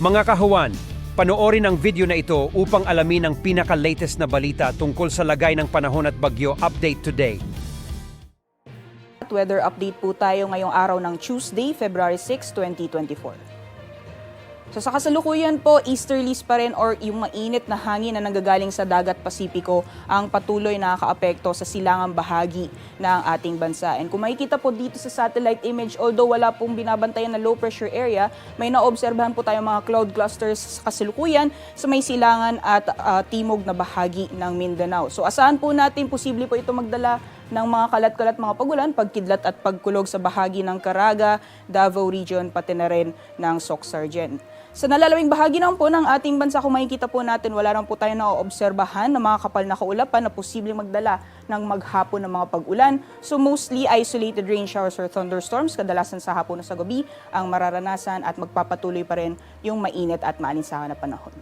Mga kahuwan, panoorin ang video na ito upang alamin ang pinaka-latest na balita tungkol sa lagay ng panahon at bagyo update today. Weather update po tayo ngayong araw ng Tuesday, February 6, 2024. So sa kasalukuyan po, easterlies pa rin or yung mainit na hangin na nanggagaling sa dagat Pasipiko ang patuloy na nakaapekto sa silangang bahagi ng ating bansa. And kung makikita po dito sa satellite image, although wala pong binabantayan na low pressure area, may naobserbahan po tayong mga cloud clusters sa kasalukuyan sa may silangan at timog na bahagi ng Mindanao. So asahan po natin, posible po ito magdala ng mga kalat-kalat mga pagulan, pagkidlat at pagkulog sa bahagi ng Caraga, Davao Region, pati na rin ng Soc-Sargen. Sa nalalawing bahagi naman po ng ating bansa, kung makikita po natin, wala naman po tayo naoobserbahan na mga kapal na kaulapan na posibleng magdala ng maghapon ng mga pag-ulan. So mostly isolated rain showers or thunderstorms, kadalasan sa hapon o sa gabi, ang mararanasan at magpapatuloy pa rin yung mainit at maalinsangan na panahon.